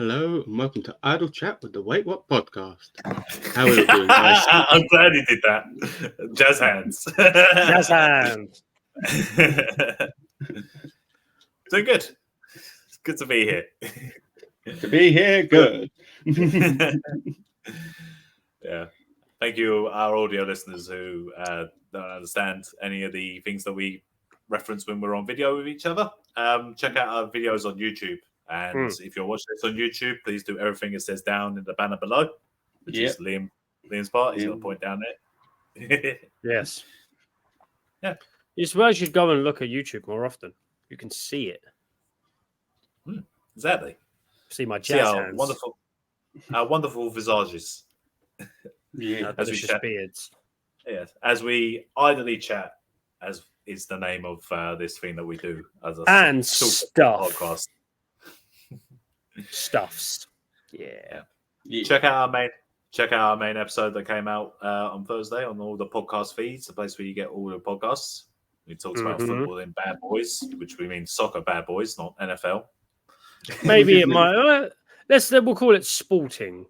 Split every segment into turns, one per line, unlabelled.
Hello and welcome to Idle Chat with the Wait What podcast. How are you doing, guys?
I'm glad he did that. Jazz hands.
Jazz hands.
Doing good. It's good to be here.
To be here, good.
Yeah. Thank you, our audio listeners who don't understand any of the things that we reference when we're on video with each other. Check out our videos on YouTube. And if you're watching this on YouTube, please do everything it says down in the banner below, which is Liam's part. He's going to point down there.
Yes.
Yeah.
You suppose you'd go and look at YouTube more often. You can see it.
Exactly.
See my jazz
our
hands.
wonderful visages.
Yeah.
As we
Delicious
chat.
beards.
Yes, as we idly chat, as is the name of this thing that we do as a
And
stuff podcast.
Stuffs. Yeah.
Check out our main episode that came out on Thursday on all the podcast feeds, the place where you get all the podcasts. We talked about football in Bad Boys, which we mean soccer bad boys, not NFL.
Maybe it might. We'll call it sporting.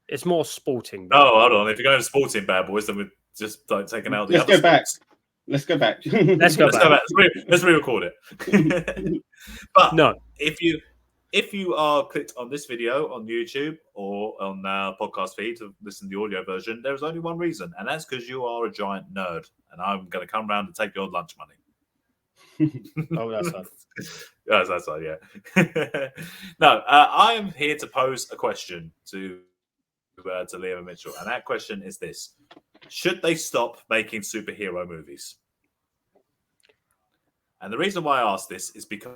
It's more sporting.
Oh, hold on. If you're going to sporting bad boys, then we're just like taking out the
Let's
other
go back.
sports.
Let's go back.
Let's go back.
Let's re-record it. But
no,
if you are clicked on this video on YouTube or on our podcast feed to listen to the audio version, there is only one reason, and that's because you are a giant nerd, and I'm going to come around and take your lunch money.
Oh, that's fine.
Yes, that's right, yeah. No, I am here to pose a question to Liam and Mitchell, and that question is this: should they stop making superhero movies? And the reason why I ask this is because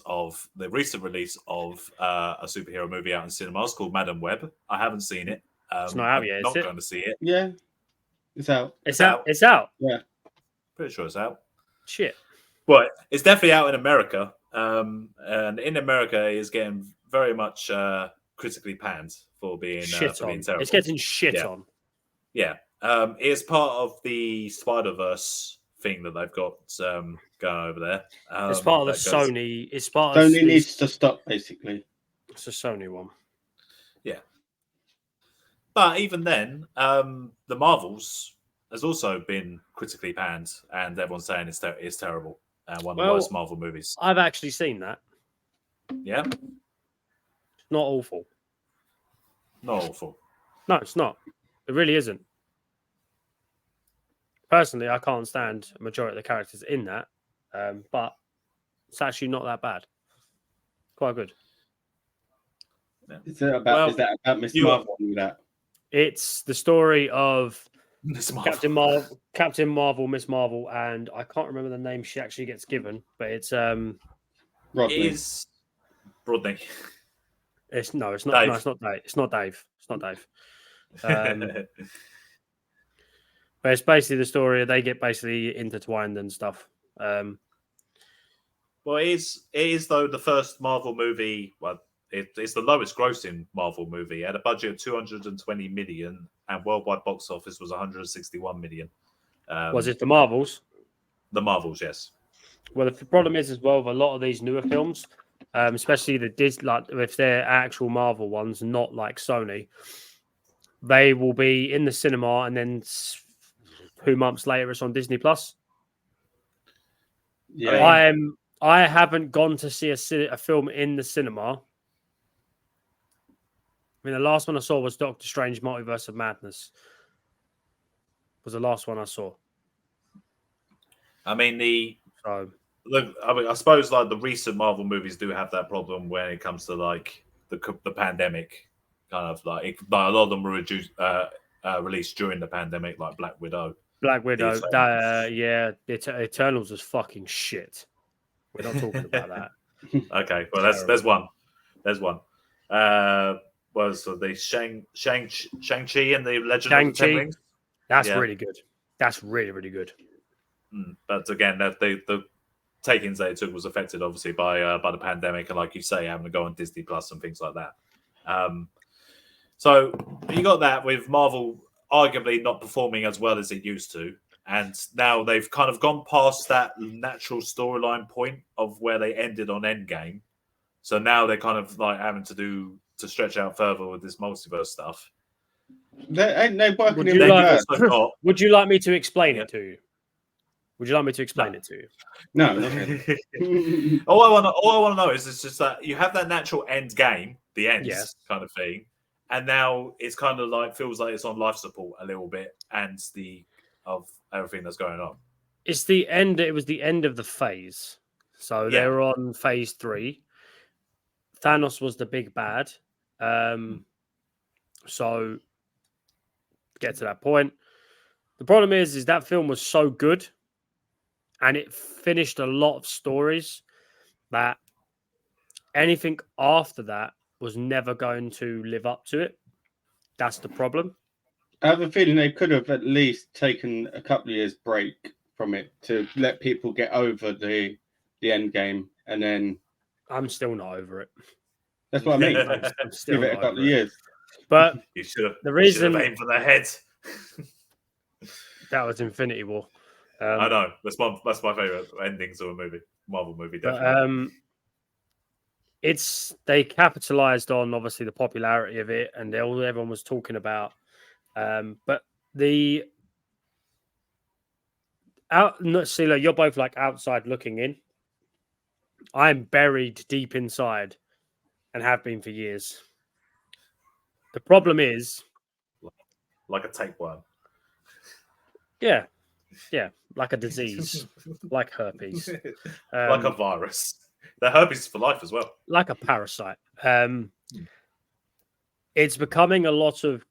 of the recent release of a superhero movie out in cinemas called Madam Web. I haven't seen it.
It's not out yet,
I'm not
is it?
going to see it.
Yeah, it's out.
It's out. It's out.
Yeah,
Pretty sure it's out.
Shit.
But it's definitely out in America. And in America, it is getting very much critically panned for being terrible.
It's getting shit on.
Yeah. It's part of the Spider-Verse thing that they've got going over there.
It's part of the Sony. It's part of
Sony needs to stop, basically.
It's a Sony one.
Yeah. But even then, the Marvels has also been critically panned, and everyone's saying it's terrible. One of the worst Marvel movies.
I've actually seen that.
Yeah?
Not awful.
Not awful.
No, it's not. It really isn't. Personally, I can't stand a majority of the characters in that, but it's actually not that bad. Quite good.
Yeah.
Is that about Miss Marvel? That
it's the story of
Miss
Marvel. Captain Marvel, Miss Marvel, and I can't remember the name she actually gets given, but it's
Rodney.
It is Rodney.
It's not.
Dave.
No, it's not Dave. It's not Dave. It's not Dave. But it's basically the story. They get basically intertwined and stuff.
Well, it is though the first Marvel movie. Well, it's the lowest grossing Marvel movie. It had a budget of 220 million, and worldwide box office was 161 million.
Was it the Marvels?
The Marvels, yes.
Well, the problem is as well with a lot of these newer films, especially like if they're actual Marvel ones, not like Sony, they will be in the cinema and then 2 months later it's on Disney Plus.
Yeah,
I haven't gone to see a film in the cinema. I mean, the last one I saw was Doctor Strange: Multiverse of Madness. Was the last one I saw.
I mean, I suppose like the recent Marvel movies do have that problem when it comes to like the pandemic, kind of like a lot of them were released during the pandemic, like Black Widow.
Eternals was fucking shit. We're not talking about that.
Okay, well there's one. Was the Shang-Chi and the Legend of the Ten Rings?
That's really good. That's really, really good.
But again, the takings they took was affected obviously by the pandemic, and like you say, having to go on Disney Plus and things like that. So you got that with Marvel arguably not performing as well as it used to, and now they've kind of gone past that natural storyline point of where they ended on Endgame, So now they're kind of like having to stretch out further with this multiverse stuff.
They working
Would
in
you like-
reverse.
Also got-
Would you like me to explain
Yeah.
it to you? Would you like me to explain
No.
it to you?
No, not really.
all I want to know is it's just that you have that natural end game, the ends
Yes.
kind of thing, and now it's kind of like feels like it's on life support a little bit, and of everything that's going on.
It's the end. It was the end of the phase. So
Yeah.
they were on phase 3. Thanos was the big bad. So get to that point. The problem is that film was so good, and it finished a lot of stories that anything after that was never going to live up to it. That's the problem.
I have a feeling they could have at least taken a couple of years break from it to let people get over the end game, and then
I'm still not over it.
that's what I mean.
I'm still
Give it a
not
couple
over
of
it.
years.
But
You should have.
the reason
aimed for the head.
that was Infinity War.
I know that's my favorite endings of a movie, Marvel movie,
But,
definitely.
they capitalized on obviously the popularity of it, and everyone was talking about. But the Sila, you're both like outside looking in. I'm buried deep inside, and have been for years. The problem is,
Like a tapeworm.
yeah, like a disease, like herpes,
Like a virus. The herpes is for life as well.
like a parasite. It's becoming a lot of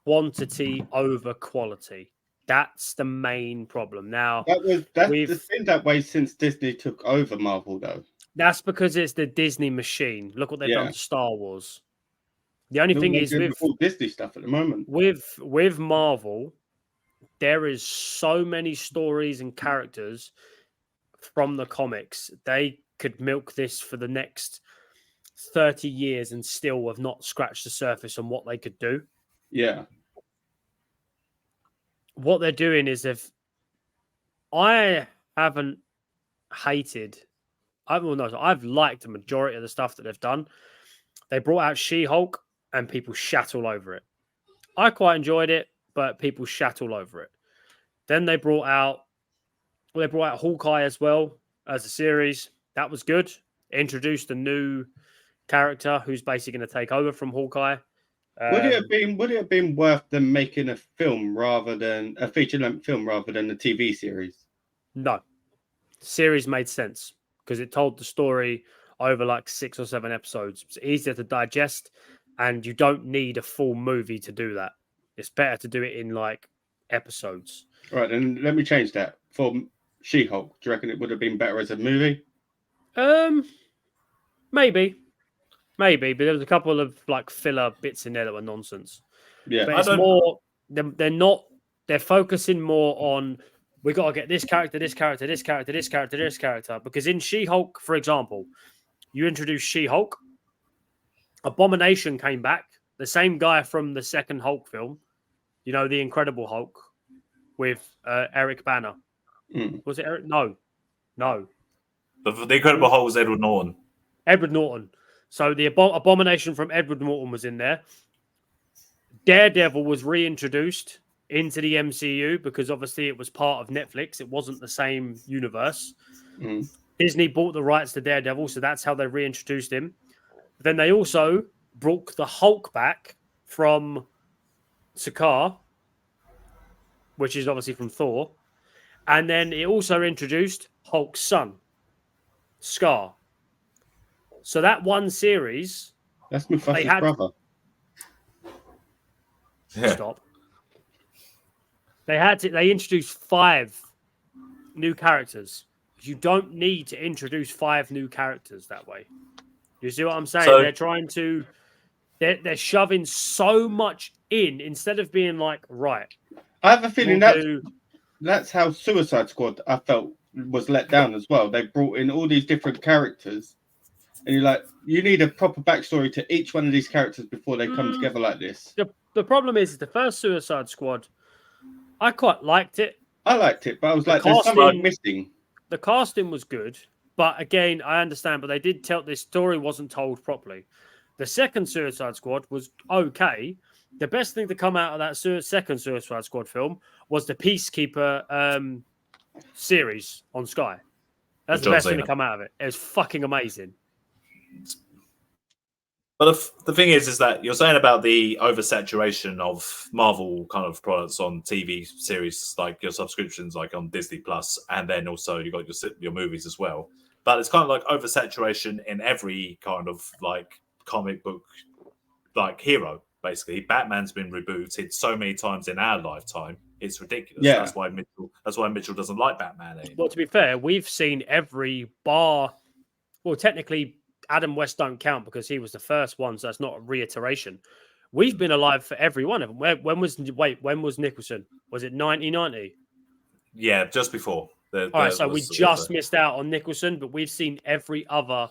quantity over quality. That's the main problem. Now,
That's been that way since Disney took over Marvel, though.
that's because it's the Disney machine. Look what they've done to Star Wars. The only
Look
thing
what
is
they're doing with all Disney stuff at the moment.
with Marvel, there is so many stories and characters from the comics. They could milk this for the next 30 years and still have not scratched the surface on what they could do.
Yeah.
What they're doing is I haven't hated. I've liked the majority of the stuff that they've done. They brought out She-Hulk and people shat all over it. I quite enjoyed it, but people shat all over it. Then they brought out Hawkeye as well as a series. That was good. Introduced a new character who's basically going to take over from Hawkeye.
Would it have been worth them making a film rather than a feature-length film rather than a TV series?
No. Series made sense because it told the story over like 6 or 7 episodes. It's easier to digest, and you don't need a full movie to do that. It's better to do it in like episodes.
Right, then let me change that. For She-Hulk, do you reckon it would have been better as a movie?
Maybe, but there was a couple of like filler bits in there that were nonsense.
Yeah,
But it's more they're focusing more on we got to get this character, because in She-Hulk, for example, you introduce She-Hulk, Abomination came back, the same guy from the second Hulk film, you know, the Incredible Hulk with Eric Banner. Was it Eric? No.
The Incredible Hulk was Edward Norton.
Edward Norton. So the Abomination from Edward Norton was in there. Daredevil was reintroduced into the MCU because obviously it was part of Netflix. It wasn't the same universe. Disney bought the rights to Daredevil, so that's how they reintroduced him. But then they also brought the Hulk back from Sakaar, which is obviously from Thor. And then it also introduced Hulk's son, Scar. So that one series...
That's Mufasa's brother.
Stop. They introduced 5 new characters. You don't need to introduce 5 new characters that way. You see what I'm saying?
So,
they're trying to... They're shoving so much in instead of being like, right.
I have a feeling that's how Suicide Squad, I felt, was let down as well. They brought in all these different characters. And you're like, you need a proper backstory to each one of these characters before they come together like this.
The problem is the first Suicide Squad, I quite liked it.
I liked it, but I was like, there's something missing.
The casting was good, But again, I understand, but they did tell this story wasn't told properly. The second Suicide Squad was okay. The best thing to come out of that second Suicide Squad film was the Peacekeeper series on Sky. That's the best thing to come out of it. It was fucking amazing.
But the thing is that you're saying about the oversaturation of Marvel kind of products on TV series, like your subscriptions, like on Disney Plus, and then also you got your movies as well. But it's kind of like oversaturation in every kind of like comic book, like hero. Basically, Batman's been rebooted so many times in our lifetime; it's ridiculous.
Yeah.
That's why Mitchell doesn't like Batman anymore.
Well, to be fair, we've seen every bar. Well, technically, Adam West don't count because he was the first one, so that's not a reiteration. We've been alive for every one of them. When was Nicholson? Was it 1990?
Yeah, just before.
All right, so we just missed out on Nicholson, but we've seen every other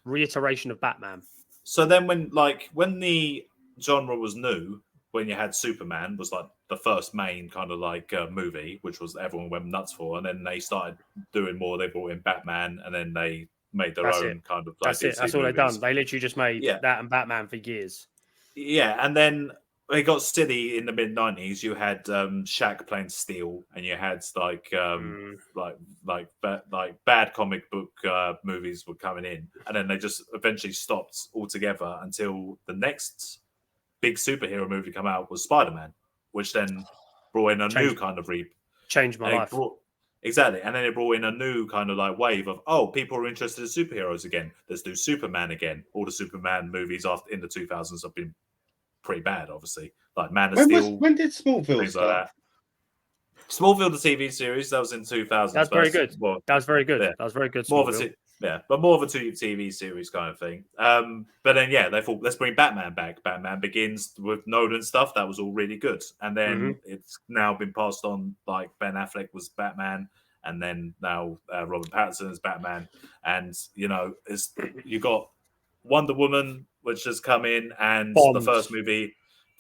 reiteration of Batman.
So then when the genre was new, when you had Superman was like the first main kind of like movie, which was everyone went nuts for, and then they started doing more. They brought in Batman, and then they made their own kind of like
that's it. That's all they've done. They literally just made that and Batman for years.
Yeah, and then it got silly in the mid-90s. You had Shaq playing Steel, and you had like bad comic book movies were coming in, and then they just eventually stopped altogether until the next big superhero movie come out was Spider-Man, which then brought in a new kind of
changed my life.
Exactly, and then it brought in a new kind of like wave of people are interested in superheroes again. Let's do Superman again. All the Superman movies in the 2000s have been pretty bad, obviously. Like Man of Steel.
When did Smallville start?
Like that. Smallville, the TV series, that was in 2000.
That's very good. That was very good. Yeah. That was very good.
More of a TV series kind of thing. But then they thought let's bring Batman back. Batman Begins with Nolan stuff that was all really good, and then it's now been passed on. Like Ben Affleck was Batman, and then now Robert Pattinson is Batman, and you got Wonder Woman, which has come in, and the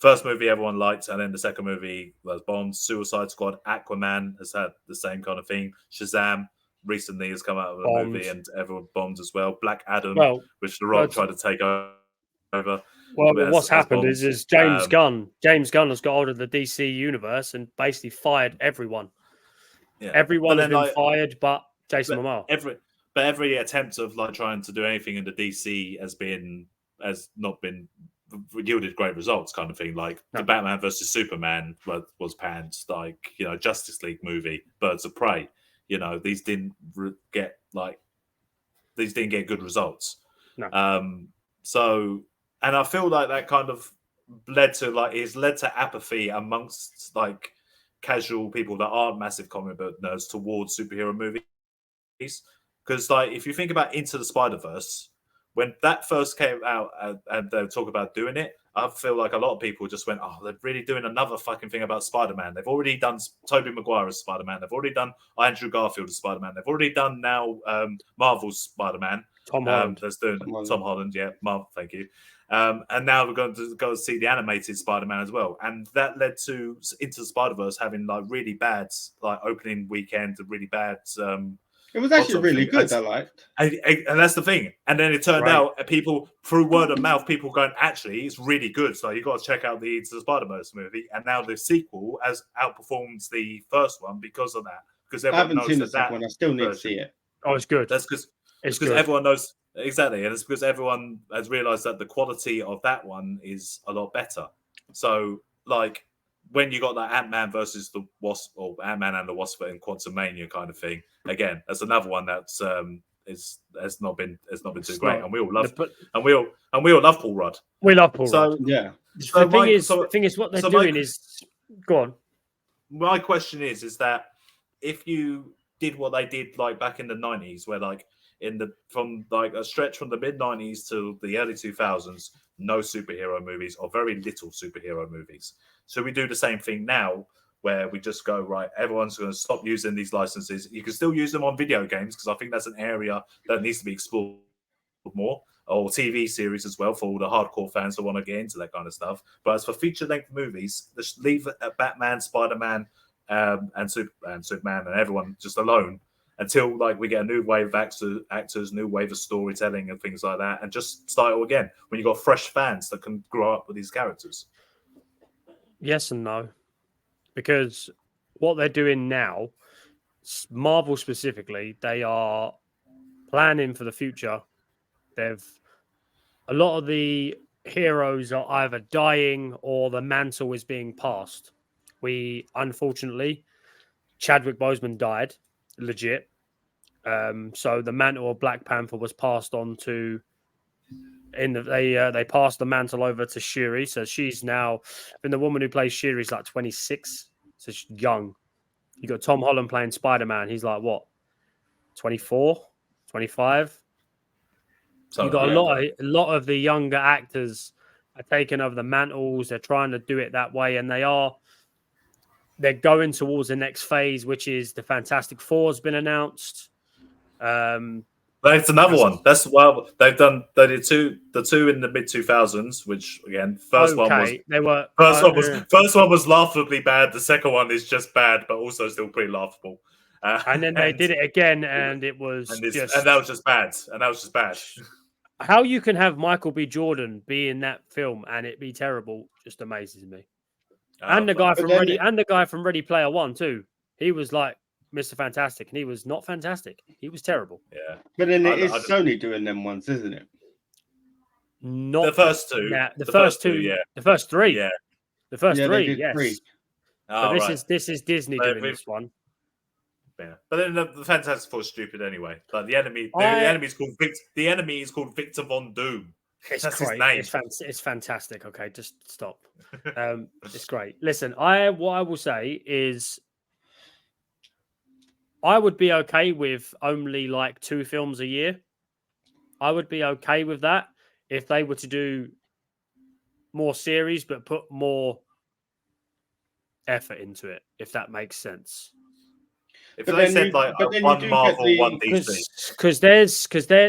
first movie everyone liked, and then the second movie was bombed. Suicide Squad, Aquaman has had the same kind of thing. Shazam recently has come out of a movie and everyone bombed as well. Black Adam, which The Rock tried to take over.
Well, what's happened is James Gunn has got hold of the DC universe and basically fired everyone. Yeah. Everyone has been fired, but Jason Momoa.
Every attempt of like trying to do anything in the DC has not been yielded great results, kind of thing. Like the Batman versus Superman was panned. Like Justice League movie, Birds of Prey. These didn't get good results.
No.
So, and I feel like that kind of led to apathy amongst like casual people that aren't massive comic book nerds towards superhero movies. Because like if you think about Into the Spider-Verse, when that first came out and they talk about doing it, I feel like a lot of people just went, oh, they're really doing another fucking thing about Spider-Man. They've already done Tobey Maguire as Spider-Man. They've already done Andrew Garfield as Spider-Man. They've already done now Marvel's Spider-Man.
Tom Holland.
That's doing Tom Holland, yeah. Marvel, thank you. And now we're going to go see the animated Spider-Man as well. And that led to Into the Spider-Verse having like really bad like opening weekend, really bad
it was actually really good, I liked.
And that's the thing. And then it turned out people, through word of mouth, people going, actually, it's really good. So you got to check out the Into the Spider-Verse movie. And now the sequel has outperformed the first one because of that. Because
I haven't seen the second one. I still need to see it.
Oh, it's good.
That's because everyone knows. Exactly. And it's because everyone has realized that the quality of that one is a lot better. So, like, when you got that Ant-Man versus the Wasp, or Ant-Man and the Wasp in Quantumania kind of thing, again, that's another one that's has not been too great, and we all love Paul Rudd.
We love Paul Rudd.
Yeah.
So the thing is, what they're doing is go on.
My question is that if you did what they did like back in the 90s, where like from like a stretch from the mid 90s to the early 2000s, no superhero movies or very little superhero movies. So we do the same thing now, where we just go, right, everyone's going to stop using these licenses. You can still use them on video games, because I think that's an area that needs to be explored more, or TV series as well, for all the hardcore fans who want to get into that kind of stuff. But as for feature-length movies, just leave Batman, Spider-Man, and Superman and everyone just alone, until like we get a new wave of actors, new wave of storytelling and things like that, and just start it all again when you got fresh fans that can grow up with these characters.
Yes and no, because what they're doing now, Marvel specifically, they are planning for the future. A lot of the heroes are either dying or the mantle is being passed. Unfortunately, Chadwick Boseman died, legit. So the mantle of Black Panther was passed on to. They passed the mantle over to Shuri, so she's now. And the woman who plays Shuri is like 26, so she's young. You got Tom Holland playing Spider-Man. He's like what, 24, 25. You got a lot of the younger actors are taking over the mantles. They're trying to do it that way, and they're going towards the next phase, which is the Fantastic Four's been announced.
That's another one. That's well, they did the two in the mid 2000s, which again, first one was laughably bad. The second one is just bad, but also still pretty laughable.
And then they did it again, and it was
and that was just bad.
How you can have Michael B. Jordan be in that film and it be terrible just amazes me. And the guy from Ready Player One too. He was like Mr. Fantastic, and he was not fantastic. He was terrible.
Yeah,
but then it is Sony doing them ones, isn't it?
Not
the first two.
The first two. Yeah. The first three.
Yeah.
The first three. Yes.
Three.
So this is Disney doing this one.
Yeah, but then the Fantastic Four is stupid anyway. Like the enemy is called Victor Von Doom.
That's great. His name. It's fantastic. Okay, just stop. It's great. Listen, what I will say is, I would be okay with only like 2 films a year. I would be okay with that if they were to do more series, but put more effort into it. If that makes sense.
If they said one Marvel, one DC,
because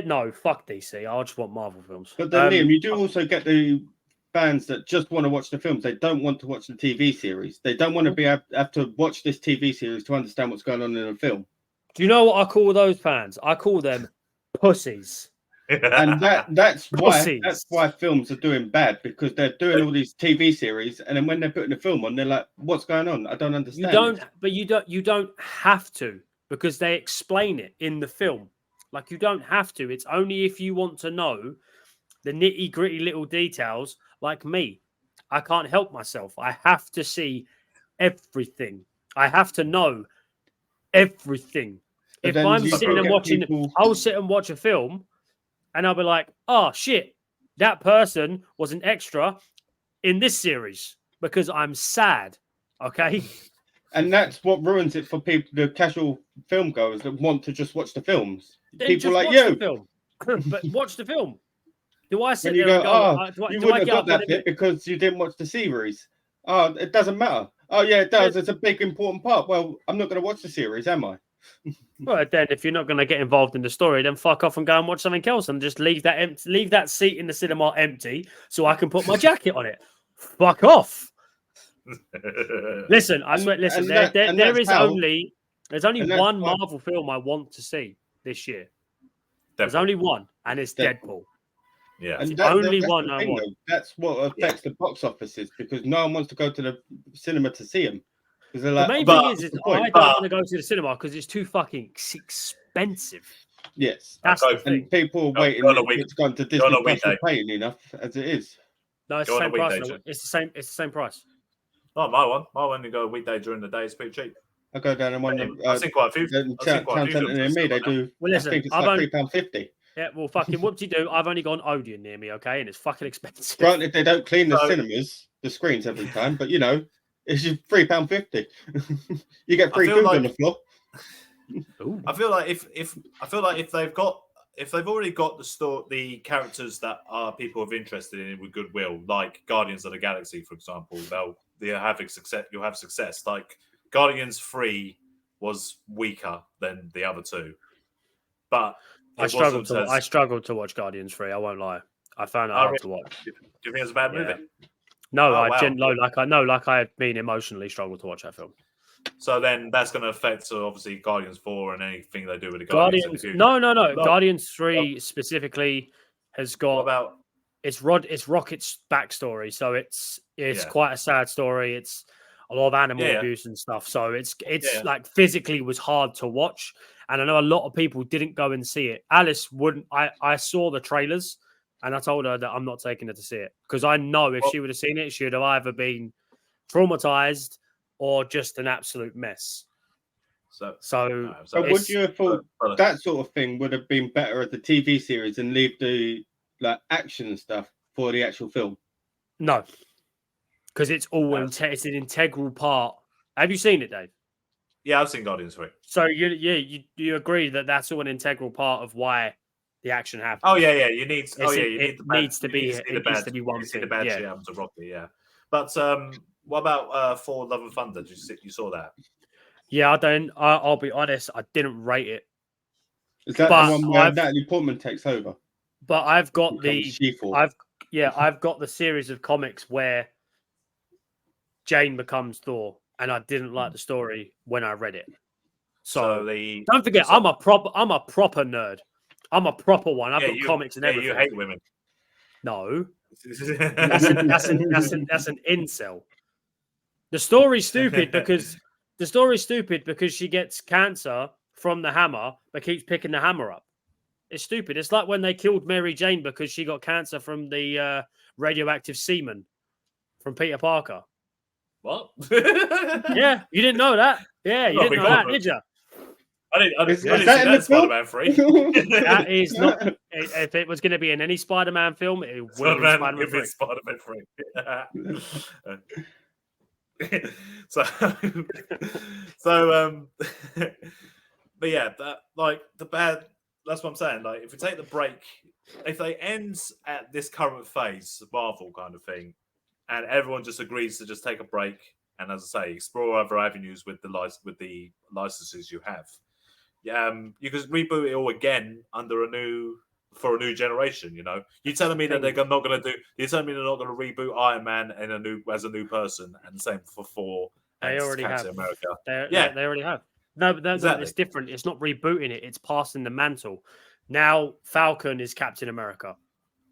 no, fuck DC. I just want Marvel films.
But then, Liam, you do also get the fans that just want to watch the films. They don't want to watch the TV series. They don't want to have to watch this TV series to understand what's going on in a film.
Do you know what I call those fans? I call them pussies.
And that's why films are doing bad, because they're doing all these TV series, and then when they're putting a film on, they're like, "What's going on? I don't understand."
You don't have to, because they explain it in the film. Like, you don't have to. It's only if you want to know the nitty gritty little details. Like me, I can't help myself. I have to see everything. I have to know everything. If I'm sitting and watching, I'll sit and watch a film. And I'll be like, oh, shit, that person was an extra in this series because I'm sad, okay?
And that's what ruins it for people, the casual film goers that want to just watch the films.
Then
people like
you. But watch the film. Do I sit there and go,
you wouldn't have got that bit because you didn't watch the series. Oh, it doesn't matter. Oh, yeah, it does. It's a big, important part. Well, I'm not going to watch the series, am I?
Well, then if you're not going to get involved in the story, then fuck off and go and watch something else, and just leave that seat in the cinema empty so I can put my jacket on it. Fuck off. Listen. There's only one Marvel film I want to see this year. There's only one, and it's Deadpool.
Yeah,
and
only
one I want.
That's what affects the box offices, because no one wants to go to the cinema to see them.
The main thing is I don't want to go to the cinema because it's too fucking expensive.
Yes,
that's the thing.
And people are waiting to go to Disney Plus for paying enough as it is.
No, it's the same price. It's the same price.
Oh, my one. You go a weekday during the day. It's pretty cheap.
I go down and
I've seen quite a few.
Town Centre near me, they do.
Well, listen,
I think it's like £3.50.
Yeah, well, fucking whoop-de-doo. I've only got an Odeon near me, okay, and it's fucking expensive.
Granted, they don't clean the cinemas, the screens every time, but it's just £3.50. You get free food on the floor.
I feel like if they've already got the characters that are people of interested in it with goodwill, like Guardians of the Galaxy, for example, they'll have success. You'll have success. Like Guardians 3 was weaker than the other two, but
I struggled to watch Guardians 3. I won't lie. I found it hard to watch.
Do you think it's a bad movie?
No, Like I've been emotionally struggled to watch that film.
So then that's going to affect obviously Guardians 4 and anything they do with the Guardians.
No. Guardians 3 specifically has got.
What about?
It's Rocket's backstory, so it's quite a sad story. It's a lot of animal abuse and stuff. So it's like physically was hard to watch, and I know a lot of people didn't go and see it. Alice wouldn't. I saw the trailers, and I told her that I'm not taking her to see it because I know if she would have seen it, she would have either been traumatized or just an absolute mess. So
would you have thought that sort of thing would have been better as a TV series and leave the like action stuff for the actual film?
No, because it's all it's an integral part. Have you seen it, Dave?
Yeah, I've seen Guardians 3.
So you agree that that's all an integral part of why the action happens?
Oh yeah. You need.
It needs to be one thing.
The bad shit happens to Rocky. Yeah, but what about Thor: Love and Thunder? You saw that?
Yeah, I'll be honest. I didn't rate it.
Is that the one where Natalie Portman takes over?
But I've got I've got the series of comics where Jane becomes Thor, and I didn't like the story when I read it. So don't forget, I'm a proper nerd. I'm a proper one. I've got comics and everything.
You hate women.
No, that's an incel. The story's stupid because she gets cancer from the hammer, but keeps picking the hammer up. It's stupid. It's like when they killed Mary Jane because she got cancer from the radioactive semen from Peter Parker.
What?
Yeah, you didn't know that. Yeah, you didn't know that, did you?
I didn't see that Spider-Man 3.
That is not. If it was going to be in any Spider-Man film, it would be Spider-Man
3. So, but yeah, that's what I'm saying. Like, if we take the break, if they end at this current phase, Marvel kind of thing, and everyone just agrees to just take a break, and as I say, explore other avenues with the licenses you have. You could reboot it all again for a new generation. You know, you're telling me that they're not going to do. You're telling me they're not going to reboot Iron Man as a new person, and the same for Thor.
They already have.
America.
They already have. No, but exactly. It's different. It's not rebooting it. It's passing the mantle. Now Falcon is Captain America.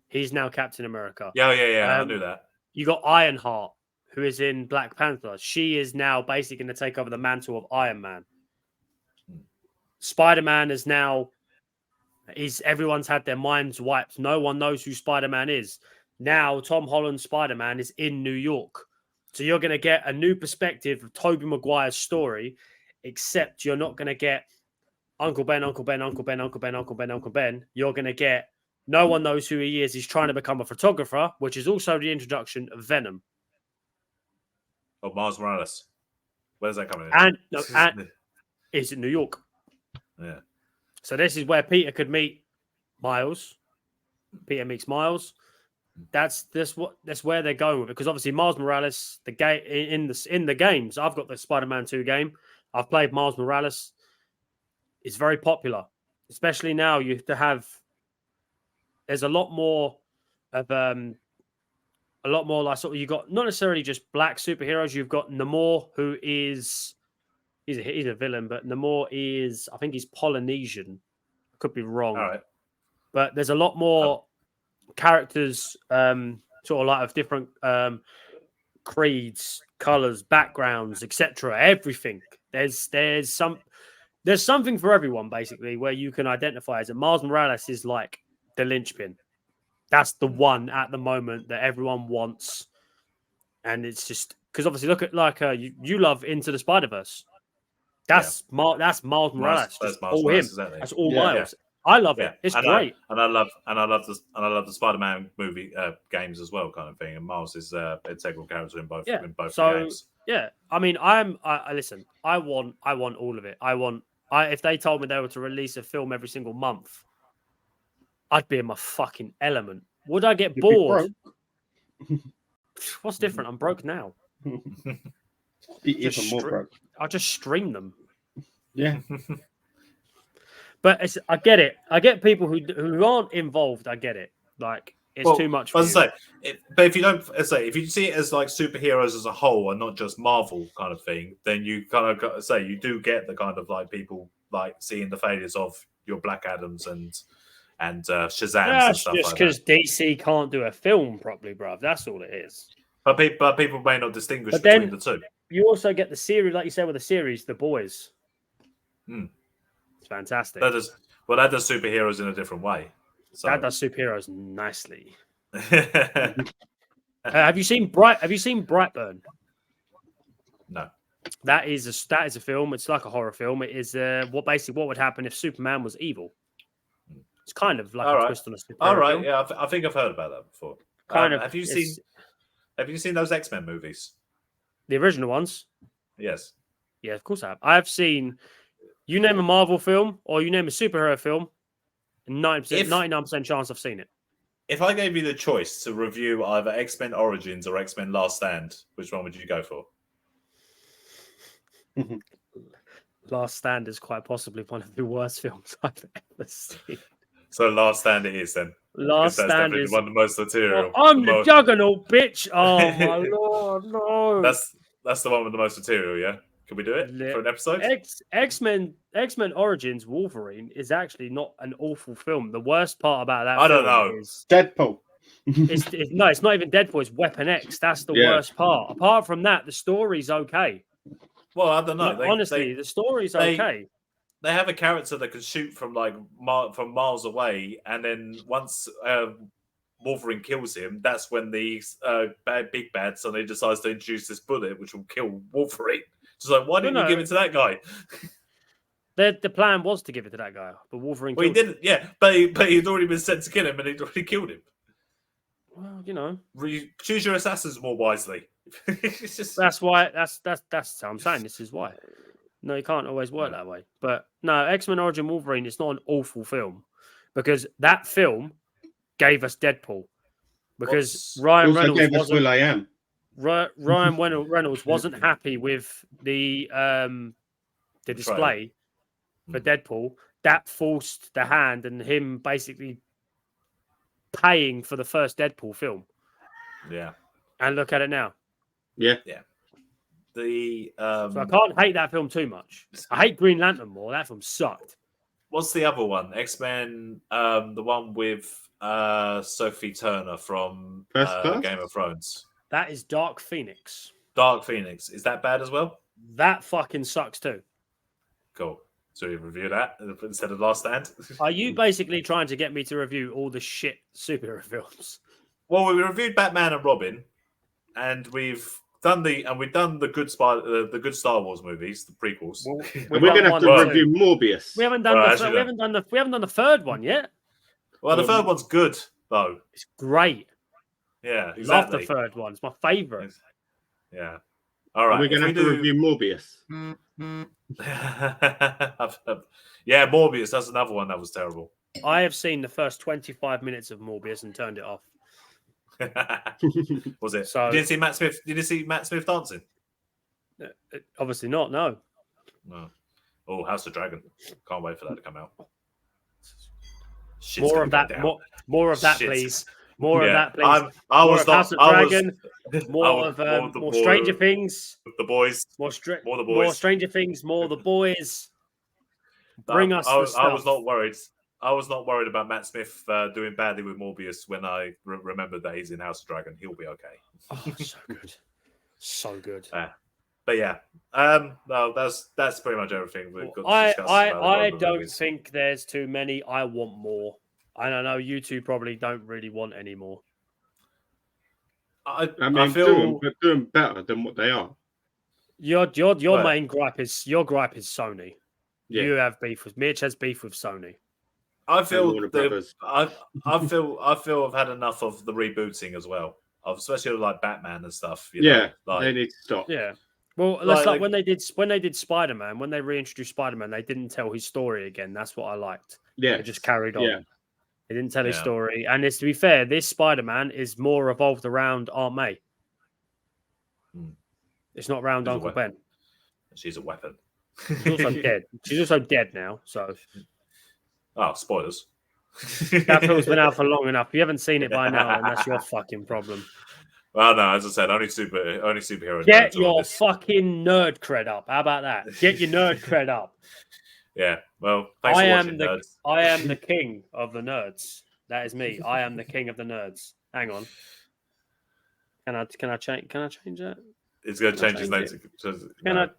He's now Captain America.
Yeah. I knew that.
You got Ironheart, who is in Black Panther. She is now basically going to take over the mantle of Iron Man. Spider-Man is now... Everyone's had their minds wiped. No one knows who Spider-Man is. Now Tom Holland's Spider-Man is in New York. So you're going to get a new perspective of Tobey Maguire's story, except you're not going to get Uncle Ben. You're going to get no one knows who he is. He's trying to become a photographer, which is also the introduction of Venom.
Oh, Miles Morales. Where's that coming in?
And it's in New York.
Yeah.
So this is where Peter could meet Miles. Peter meets Miles. That's where they're going with it, because obviously Miles Morales, the game in the games, I've got the Spider-Man 2 game. I've played Miles Morales. It's very popular, especially now. You have to have. There's a lot more of like sort of, you got not necessarily just black superheroes. You've got Namor, who is he's a villain, but Namor is, I think he's Polynesian. I could be wrong.
All right.
But there's a lot more characters, sort of like of different creeds, colors, backgrounds, etc. Everything. There's something for everyone, basically, where you can identify as. And Miles Morales is like the linchpin. That's the one at the moment that everyone wants, and it's just because obviously look at like you love Into the Spider-Verse. That's Miles Morales. That's all him. Exactly. That's all Miles. I love it. It's great.
I love the Spider-Man movie games as well, kind of thing. And Miles is an integral character in both games.
Yeah, I mean, listen. I want all of it. If they told me they were to release a film every single month, I'd be in my fucking element. Would I get bored? What's different? I'm broke now.
Be even more broke.
I'll just stream them.
Yeah.
But I get it. I get people who aren't involved. I get it. Like, It's too much.
As I say, but if you don't, if you see it as like superheroes as a whole and not just Marvel kind of thing, then you kind of got to say you do get the kind of like people like seeing the failures of your Black Adams and Shazams and stuff
just
like
because
that.
DC can't do a film properly, bruv. That's all it is.
But people may not distinguish
But
between
then
the two.
you also get the series, like you said, with the series, The Boys.
Hmm.
It's fantastic.
That does superheroes in a different way. So.
That does superheroes nicely. Have you seen Brightburn?
No.
That is a film. It's like a horror film. It is what would happen if Superman was evil. It's kind of like a twist on a superhero.
All right,
film.
yeah, I think I've heard about that before. Have you seen those X-Men movies?
The original ones?
Yes.
Yeah, of course I have. I've seen. You name a Marvel film or you name a superhero film, 99% chance I've seen it.
If I gave you the choice to review either X-Men Origins or X-Men Last Stand, which one would you go for?
Last Stand is quite possibly one of the worst films I've ever seen.
So Last Stand it is then.
Last Stand is
one of the most material.
Oh, I'm the Juggernaut, bitch! Oh my lord, no!
That's the one with the most material. Yeah, can we do it for an episode?
X-Men Origins Wolverine is actually not an awful film. The worst part about that
I don't know
is
Deadpool.
No, it's not even Deadpool. It's Weapon X. That's the worst part. Apart from that, the story's okay.
Well, I don't know.
Honestly, the story's okay.
They have a character that can shoot from like from miles away, and then once Wolverine kills him, that's when the big bad suddenly decides to introduce this bullet, which will kill Wolverine. Just like, why didn't you give it to that guy?
The plan was to give it to that guy, but Wolverine.
Well, he didn't. Yeah, but he'd already been sent to kill him, and he'd already killed him.
Well, you know,
choose your assassins more wisely.
That's why. That's how I'm saying. This is why. No, you can't always work that way. But no, X-Men Origin Wolverine, it's not an awful film because that film gave us Deadpool. Because Ryan Reynolds wasn't happy with the display for Deadpool. That forced the hand and him basically paying for the first Deadpool film.
Yeah.
And look at it now.
Yeah.
Yeah.
So I can't hate that film too much. I hate Green Lantern more. That film sucked.
What's the other one? X-Men, the one with Sophie Turner from Game of Thrones.
That is Dark Phoenix.
Dark Phoenix. Is that bad as well?
That fucking sucks too.
Cool. So we review that instead of Last Stand?
Are you basically trying to get me to review all the shit superhero films?
Well, we reviewed Batman and Robin, and we've done the good Star Wars movies, the prequels.
Well, we're going to have to review Morbius.
We haven't done the third one yet.
Well, the third one's good though.
It's great.
Yeah, exactly.
Love the third one. It's my favorite.
Yeah. All right.
We're going to have to review Morbius.
Yeah, Morbius. That's another one that was terrible.
I have seen the first 25 minutes of Morbius and turned it off.
Was it?
So,
you didn't see Matt Smith? Did you see Matt Smith dancing?
Obviously not. No.
Oh, House of Dragon! Can't wait for that to come out.
More of that, please. More of that, please. More Stranger Things.
The Boys.
More Stranger Things. More The Boys. Bring us.
I was not worried. I was not worried about Matt Smith doing badly with Morbius when I remembered that he's in House of Dragon. He'll be okay.
Oh, so good. So good.
But yeah, no, that's pretty much everything we've got to discuss.
I don't think there's too many. I want more. And I know you two probably don't really want any more.
I feel
doing better than what they are.
Your main gripe is Sony. Yeah. You have beef with Mitch has beef with Sony.
I feel I've had enough of the rebooting as well, especially like Batman and stuff.
They need to stop.
Yeah. Well, like when they did Spider-Man, when they reintroduced Spider-Man, they didn't tell his story again. That's what I liked.
Yeah,
they just carried on.
Yeah.
They didn't tell his story, and to be fair, this Spider-Man is more revolved around Aunt May. It's not around Uncle Ben.
She's a weapon.
She's also dead. She's also dead now. So,
spoilers.
That film's been out for long enough. If you haven't seen it by now, then that's your fucking problem.
Well, no, as I said, only superhero.
Get your fucking nerd cred up. How about that? Get your nerd cred up.
Yeah. Well, thanks for watching, nerds.
I am the king of the nerds. That is me. I am the king of the nerds. Hang on. Can I change that?
It's going to change his name.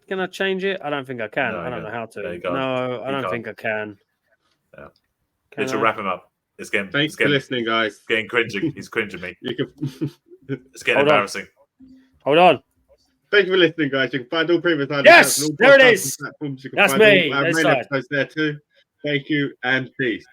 Can I change it? I don't think I can.
No,
I don't know how to.
No,
I don't think I can.
Yeah. It should wrap him up. It's getting.
Thanks for listening, guys.
It's getting cringing. He's cringing me. It's getting
Hold
embarrassing.
Hold on.
Thank you for listening, guys. You can find all previous
Yes,
all
there it is.
platforms. You can
That's
find
me.
all our
That's
main
right.
episodes there too. Thank you and peace.